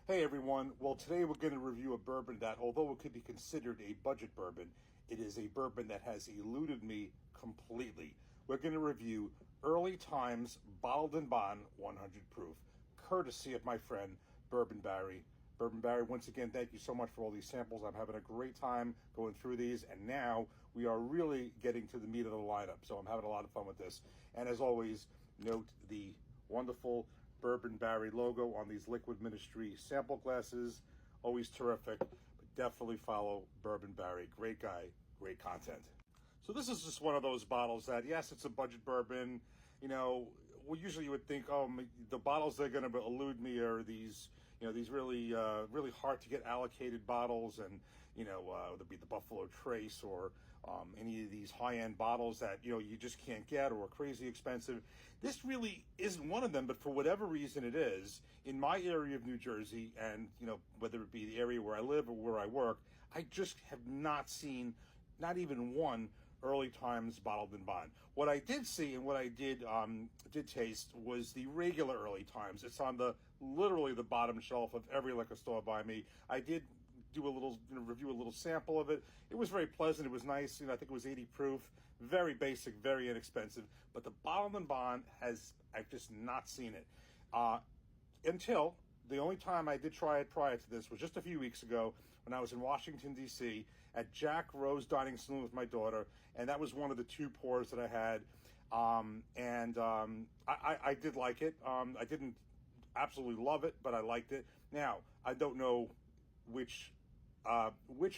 Hey everyone, well today we're going to review a bourbon that, although it could be considered a budget bourbon, it is a bourbon that has eluded me completely. We're going to review Early Times Bottled and Bond 100 Proof, courtesy of my friend Bourbon Barry. Bourbon Barry, once again, thank you so much for all these samples. I'm having a great time going through these, and now we are really getting to the meat of the lineup, so I'm having a lot of fun with this. And as always, note the wonderful Bourbon Barry logo on these Liquid Ministry sample glasses. Always terrific, but definitely follow Bourbon Barry. Great guy, great content. So this is just one of those bottles that, yes, it's a budget bourbon. You know, well, usually you would think, oh, the bottles that are going to elude me are these, these really, really hard to get allocated bottles, and whether it be the Buffalo Trace or any of these high-end bottles that you just can't get or are crazy expensive. This really isn't one of them, but for whatever reason it is in my area of New Jersey, and whether it be the area where I live or where I work, I just have not seen not even one Early Times Bottled and Bond. What I did see and what I did taste was the regular Early Times. It's on literally the bottom shelf of every liquor store by me. I did do a little review, a little sample of it. It was very pleasant. It was nice. I think it was 80 proof, very basic, very inexpensive. But the Bottled and Bond I've just not seen it until. The only time I did try it prior to this was just a few weeks ago when I was in Washington, D.C. at Jack Rose Dining Saloon with my daughter, and that was one of the two pours that I had. I did like it. I didn't absolutely love it, but I liked it. Now, I don't know which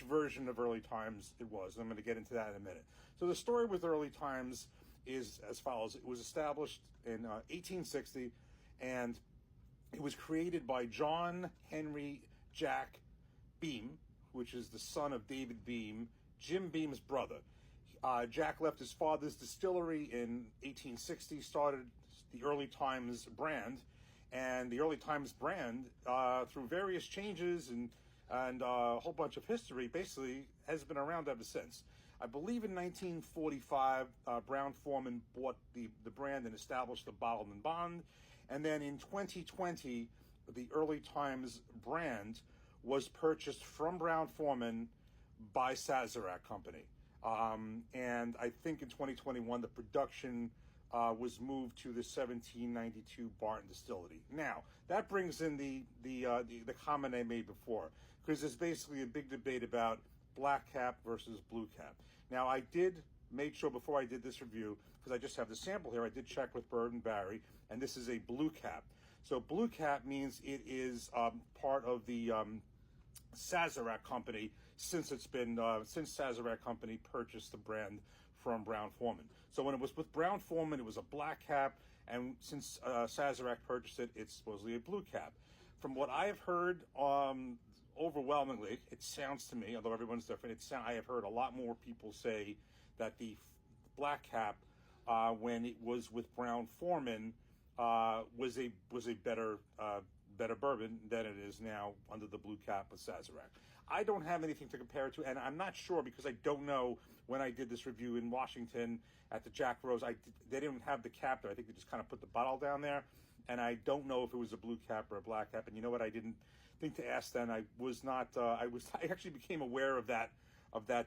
version of Early Times it was. I'm going to get into that in a minute. So the story with Early Times is as follows. It was established in 1860, and it was created by John Henry Jack Beam, which is the son of David Beam, Jim Beam's brother. Jack left his father's distillery in 1860, started the Early Times brand, and the Early Times brand, through various changes and a whole bunch of history, basically has been around ever since. I believe in 1945, Brown-Forman bought the brand and established the Bottled and Bond. And then in 2020, the Early Times brand was purchased from Brown-Forman by Sazerac Company. And I think in 2021, the production was moved to the 1792 Barton Distillery. Now, that brings in the comment I made before, because there's basically a big debate about black cap versus blue cap. Now, I did make sure before I did this review, because I just have the sample here, I did check with Bourbon Barry, and this is a blue cap. So blue cap means it is part of the Sazerac Company since Sazerac Company purchased the brand from Brown-Forman. So when it was with Brown-Forman, it was a black cap, and since Sazerac purchased it, it's supposedly a blue cap. From what I have heard, overwhelmingly, it sounds to me, although everyone's different, I have heard a lot more people say that the black cap, when it was with Brown-Forman, was a better bourbon than it is now under the blue cap of Sazerac. I don't have anything to compare it to, and I'm not sure because I don't know when I did this review in Washington at the Jack Rose. They didn't have the cap there. I think they just kind of put the bottle down there, and I don't know if it was a blue cap or a black cap. And you know what? I didn't think to ask then. I actually became aware of that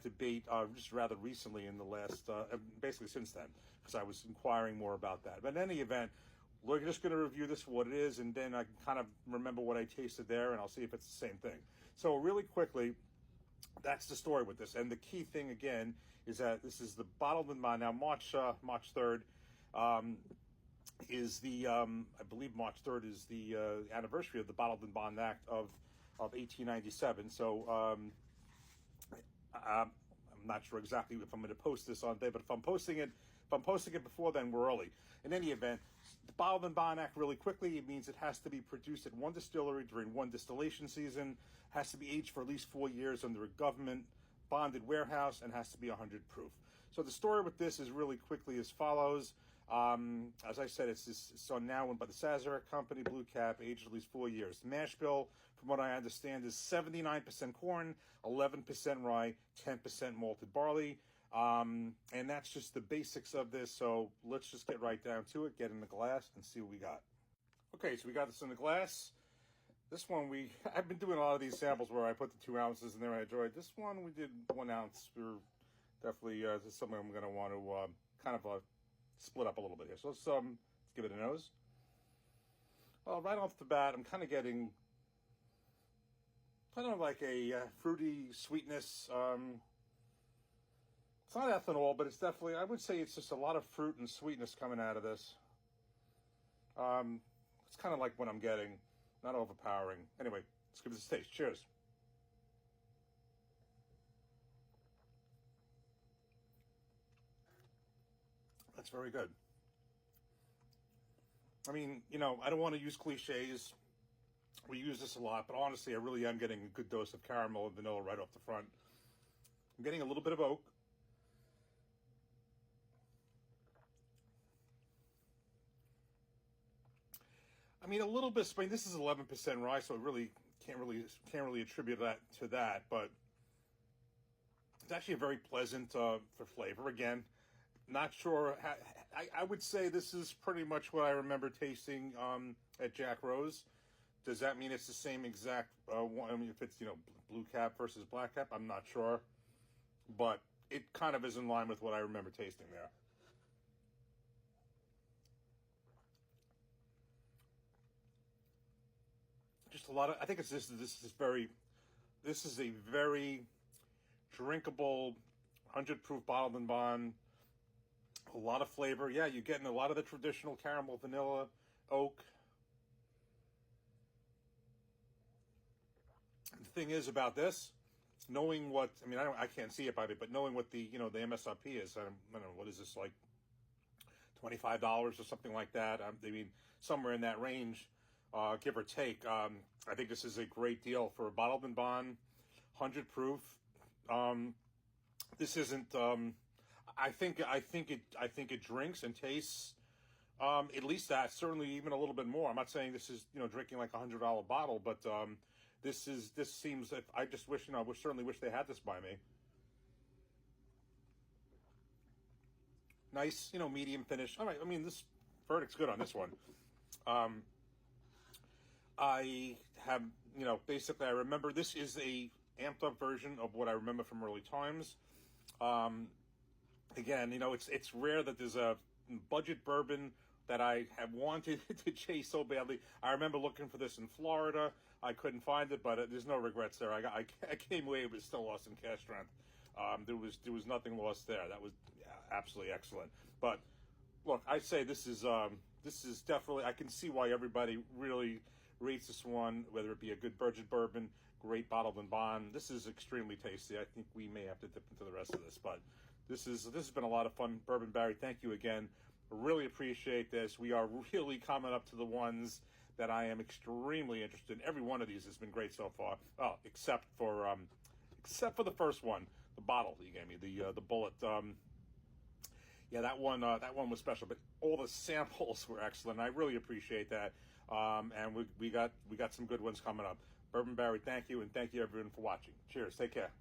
debate just rather recently in the last, basically since then, because I was inquiring more about that. But in any event, we're just going to review this for what it is, and then I can kind of remember what I tasted there, and I'll see if it's the same thing. So really quickly, that's the story with this. And the key thing, again, is that this is the Bottled and Bond. Now, March 3rd is I believe March 3rd is the anniversary of the Bottled and Bond Act of 1897. So I'm not sure exactly if I'm going to post this on there, but if I'm posting it before then, we're early. In any event, the Bottled and Bond Act, really quickly, it means it has to be produced at one distillery during one distillation season, has to be aged for at least 4 years under a government bonded warehouse, and has to be 100 proof. So the story with this is really quickly as follows. As I said, it's on now by the Sazerac Company, blue cap, aged at least 4 years. The mash bill, from what I understand, is 79% corn, 11% rye, 10% malted barley. And that's just the basics of this. So let's just get right down to it, get in the glass, and see what we got. Okay, so we got this in the glass. This one I've been doing a lot of these samples where I put the 2 ounces in there. I enjoyed this one. We did 1 ounce. We're definitely this is something I'm going to want to kind of split up a little bit here. So let's give it a nose. Well, right off the bat, I'm kind of getting kind of like a fruity sweetness. It's not ethanol, but it's definitely, I would say it's just a lot of fruit and sweetness coming out of this. It's kind of like what I'm getting, not overpowering. Anyway, let's give this a taste. Cheers. That's very good. I mean, I don't want to use cliches. We use this a lot, but honestly, I really am getting a good dose of caramel and vanilla right off the front. I'm getting a little bit of oak. I mean, a little bit. I mean, this is 11% rye, so it really can't really attribute that to that. But it's actually a very pleasant for flavor. Again, not sure. I would say this is pretty much what I remember tasting at Jack Rose. Does that mean it's the same exact one? I mean, if it's blue cap versus black cap, I'm not sure, but it kind of is in line with what I remember tasting there. Just a lot of. I think it's this is a very drinkable, 100 proof bottled and bond. A lot of flavor. Yeah, you're getting a lot of the traditional caramel, vanilla, oak. The thing is about this, knowing what I mean, I can't see it by it, but knowing what the MSRP is, I don't know what is this like, $25 or something like that. I mean, somewhere in that range, give or take. I think this is a great deal for a bottled and bond, 100 proof. This isn't. I think it drinks and tastes. At least that, certainly even a little bit more. I'm not saying this is drinking like $100 bottle, but this seems. I just wish I would certainly wish they had this by me. Nice, medium finish. All right. I mean, this verdict's good on this one. Um, I have, basically, I remember this is a amped up version of what I remember from early times. Um, Again, it's rare that there's a budget bourbon that I have wanted to chase so badly. I remember looking for this in Florida. I couldn't find it, but there's no regrets there. I came away with still lost in cash strength. There was nothing lost there. That was absolutely excellent. But look, I say this is definitely. I can see why everybody really rates this one, whether it be a good budget bourbon, great bottled and bond. This is extremely tasty. I think we may have to dip into the rest of this, but this has been a lot of fun. Bourbon Barry, thank you again. Really appreciate this. We are really coming up to the ones that I am extremely interested in. Every one of these has been great so far. Oh, except for the first one, the bottle that you gave me, the bullet. Yeah, that one was special, but all the samples were excellent. I really appreciate that. And we got some good ones coming up. Bourbon Barry, thank you, and thank you everyone for watching. Cheers. Take care.